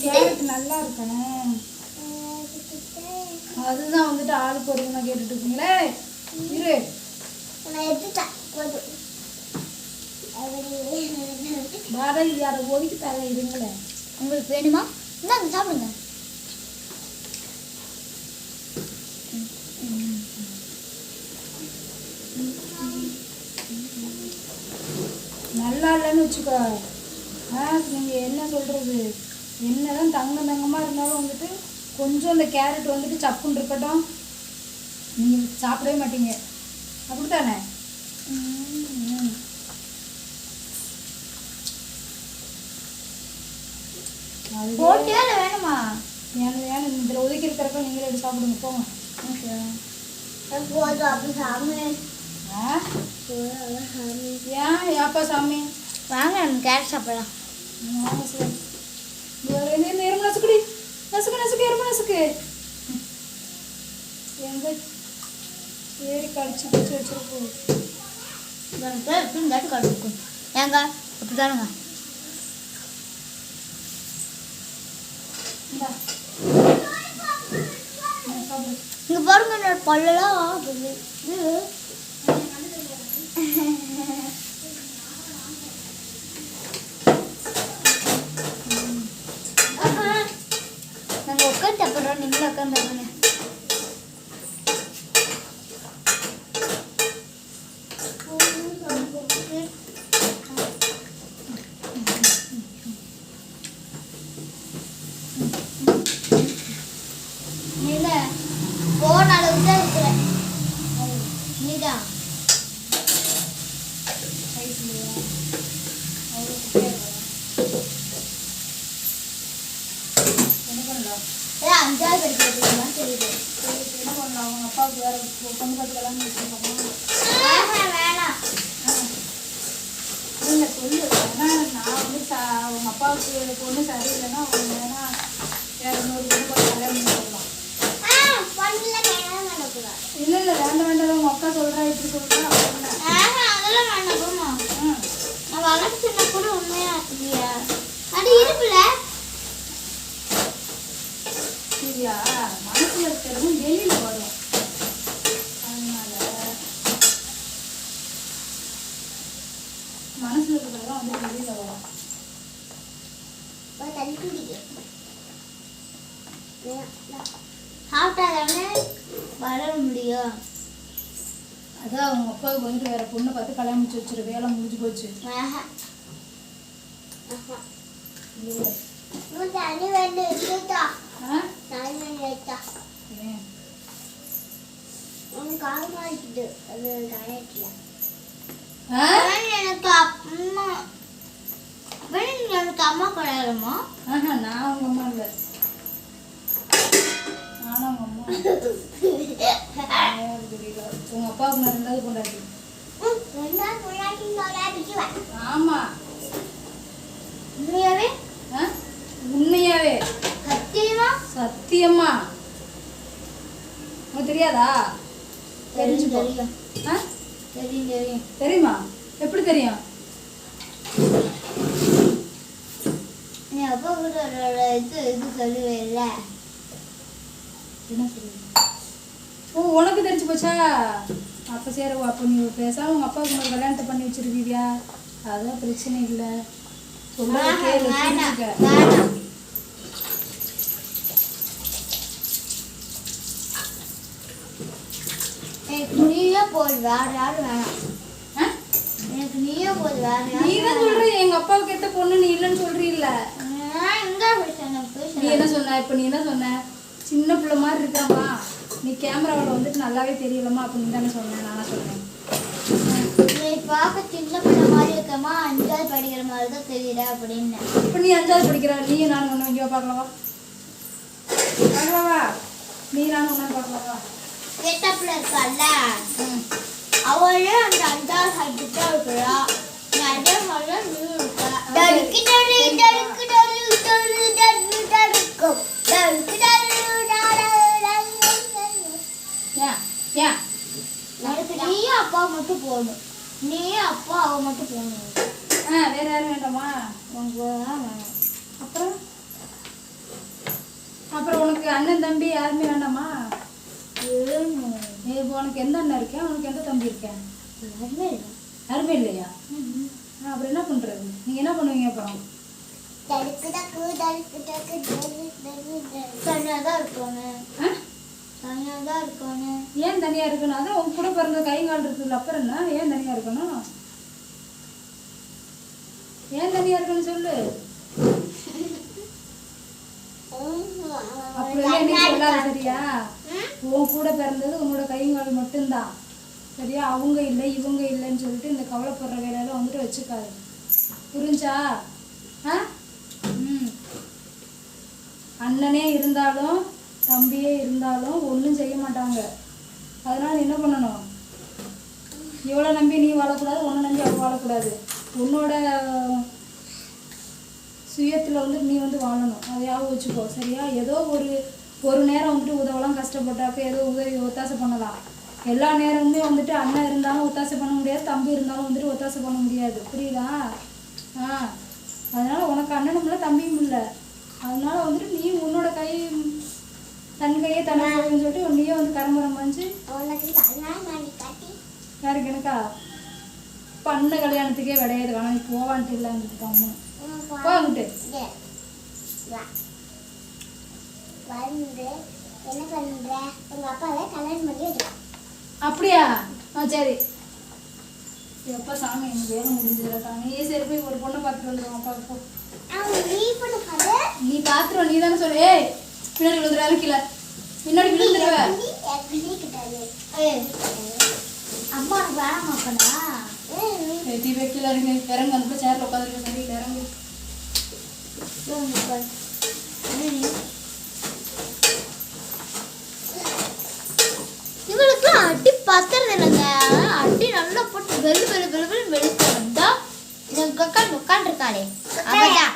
Carrot நல்லா இருக்கணும். அதுதான் வந்துட்டு ஆளுக்கு ஒரு உணவு கேட்டுட்டு இருக்கீங்களே. இரு பாரதி யாரை ஒதுக்கி தர இருங்களே. உங்களுக்கு வேணுமா? இந்தாங்க சாப்பிடுங்க. நல்லா இல்லைன்னு வச்சுக்கோ. நீங்கள் என்ன சொல்கிறது, என்னதான் தங்கமாக இருந்தாலும் வந்துட்டு கொஞ்சம் அந்த கேரட் வந்துட்டு சப்புன்னு இருக்கட்டும், நீங்கள் சாப்பிடவே மாட்டீங்க. அப்படித்தானே? அது போட்டியா இல்லை வேணுமா? வேணும். இதில் ஒதுக்கி இருக்கிறப்ப நீங்களே எடுத்து சாப்பிடுங்க போங்க. ஓகே ஏன் ஏப்பா சாமி வாங்க கேரட் சாப்பிடலாம். எறும்பு நசுக்குடி, நசுக்கு நசுக்கு எறும்பு நசுக்கு. எங்க ஏறி கடிச்சு பிடிச்சி வச்சிருக்கோம். எப்படின்னு கடிச்சிருக்கும் ஏங்க அப்படிதானுங்க. இங்க பாருங்க என்னோட பல்லெல்லாம் நாங்கள் உட்காந்து சாப்பிட்றோம், நீங்களும் உட்காந்து சாப்பிடுங்க. போன அளவுக்கு தான் இருக்கிறேன். நீதான் என்ன பண்ணலாம்? 5வது படிக்கிறதுலாம் தெரியுது. என்ன பண்ணலாம்? அவங்க அப்பாவுக்கு வேற பொண்ணு பார்த்துக்கலாம் வேணாம் இல்லை சொல்லு. ஏன்னா நான் வந்து அவங்க அப்பாவுக்கு பொண்ணு சரியில்லைன்னா அவங்க வேணா வேற இன்னொரு பொண்ணு பார்த்து கல்யாணம் பண்ணலாம். இல்லை இல்லை வேண்டாம் வேண்டாம். உங்க அக்கா சொல்றா இப்படி சொல்றா அதெல்லாம் வேண்டாமா? நான் வளர்த்து சொன்ன கூட உண்மையா இல்லையா? அது இருக்குல்ல சரியா? மனசுல இருக்கிறதும் வெளியில வரும். அதனால மனசுல இருக்கிறதெல்லாம் வந்து வெளியில வரும். சாப்பிட்டாதானே வளர முடியும். அதான் அவங்க அப்பாவுக்கு வந்து வேற பொண்ணை பார்த்து கல்யாணம் முடிச்சு வச்சிரு. வேலை முடிஞ்சு போச்சு. எனக்கு அம்மா கிடையாதுமா? நான் அவங்க அம்மா இல்லை. நானும் அவங்க அம்மா தெரியல. உங்க அப்பாவுக்கு நான் 2வது கொண்டாடி. ஆமா உண்மையாவே? உண்மையாவே சத்தியமா? சத்தியமா. உனக்கு தெரியாதா? தெரிஞ்சுக்கோ. தெரியும் தெரியும். தெரியுமா? எப்படி தெரியும்? நீ அப்பா கூட இது சொல்லுவேல்ல. என்ன சொல்லுங்க? ஓ உனக்கு தெரிஞ்சு போச்சா? அப்போ சரி. அப்போ நீ பேசாம உங்க அப்பாவுக்கு ஒரு கல்யாணத்தை பண்ணி வச்சிருக்கீவியா? அதான் பிரச்சனை இல்லை. சொல்ல கேளு. எனக்கு நீயே போது, வேற யாரும் வேணாம். எனக்கு நீயே போது, வேற யாரும். நீ தான் சொல்ற எங்க அப்பாவுக்கு எத்த பொண்ணு நீ இல்லைன்னு சொல்றீல்ல. நீ என்ன சொன்ன? இப்போ நீ என்ன சொன்ன? சின்ன பிள்ளை மாதிரி இருக்கிறம்மா, நீ கேமராவில் வந்துட்டு நல்லாவே தெரியலம்மா அப்படின்னு தானே சொன்னேன். நானா சொன்னேன் நீ பார்க்க சின்ன பிள்ளை மாதிரி இருக்கமா, 5வது படிக்கிற மாதிரி தான் தெரியல அப்படின்னு. இப்போ நீ 5வது படிக்கிற. நீயும் நானும் ஒன்று இங்கே பார்க்கலாவா? பார்க்கலாவா? நீ நானும் ஒன்றா பார்க்கலாவா? கெட்ட பிள்ளை இருக்கால, அவளே அந்த 5வது சப்ஜெக்ட் தான் இருக்கிறா. அதே மாதிரி நீ இருக்க. எனக்கு நீயும் அப்பா மட்டும் போகணும். நீயும் அப்பா அவ மட்டும் போகணும். வேற யாரும் வேண்டாமா? உனக்கு வேணாம். அப்புறம் உனக்கு அண்ணன் தம்பி யாருமே வேண்டாமா? வேணும். இப்போ உனக்கு எந்த அண்ணன் இருக்கேன், உனக்கு எந்த தம்பி இருக்கேன்? யாருமே இல்லை. யாருமே இல்லையா? அப்புறம் என்ன பண்றது? நீங்க என்ன பண்ணுவீங்க அப்புறம்? தனியாக தான் இருக்கணும். தனியாக தான் இருக்கணும். ஏன் தனியா இருக்கணும்? அதான் உங்க கூட பிறந்த கை கால் இருக்குல்ல, அப்புறம் என்ன? ஏன் தனியா இருக்கணும்? ஏன் தனியா இருக்கணும்னு சொல்லு. அப்படியே நீ சொல்லாத சரியா? உன் கூட பிறந்தது உன்னோட கைங்கால் மட்டும்தான் சரியா? அவங்க இல்லை இவங்க இல்லைன்னு சொல்லிட்டு இந்த கவலைப்படுற வேலையெல்லாம் வந்துட்டு வச்சுக்காது. புரிஞ்சா? அண்ணனே இருந்தாலும் தம்பியே இருந்தாலும் ஒன்றும் செய்ய மாட்டாங்க. அதனால என்ன பண்ணணும்? இவ்வளோ நம்பி நீ வாழக்கூடாது, உன்னை நம்பி அவள் வாழக்கூடாது. உன்னோட சுயத்தில் வந்துட்டு நீ வந்து வாழணும். அதையாவது வச்சுக்கோ சரியா? ஏதோ ஒரு நேரம் வந்துட்டு உதவலாம், கஷ்டப்பட்டாக்க ஏதோ உதவி ஒத்தாசை பண்ணலாம். எல்லா நேரமுமே வந்துட்டு அண்ணன் இருந்தாலும் ஒத்தாசை பண்ண முடியாது, தம்பி இருந்தாலும் வந்துட்டு ஒத்தாசை பண்ண முடியாது. புரியுதா? அதனால உனக்கு அண்ணனும் இல்லை தம்பியும் இல்லை. அதனால வந்துட்டு நீ உன்னோட தன் கையே தனக்குன்னு சொல்லிட்டு நீயே வந்து கரம்பரம் பண்ணி யாருக்கு எனக்கா பண்ண கல்யாணத்துக்கே விடையாது. வேணாம் நீ போவான்ட்டு இல்லைன்னு அம்மா போங்கிட்டு அப்படியா? சரி எப்போ சாமி எனக்கு வேலை முடிஞ்சதுல சாமி. சரி போய் ஒரு பொண்ணை பார்த்துட்டு வந்துடுவோம் அப்பாவுக்கு போ. நீ பார்த்துருவ, நீ தானே சொல்லு. ஏய் பின்னாடி விழுந்துடாரு, கீழே பின்னாடி விழுந்துருவ. அம்மா வேணாம் அப்பனா தீபே கீழே இறங்க, இறங்க வந்து சேர்ல உட்காந்துருக்க சரி இறங்கு. இவளுக்கு அடி பத்துறது இல்லைங்க. அடி நல்லா போட்டு வெளு வெளு வெளு வெளு வெளுத்து வந்தா உட்காந்துருக்காளே அவதான்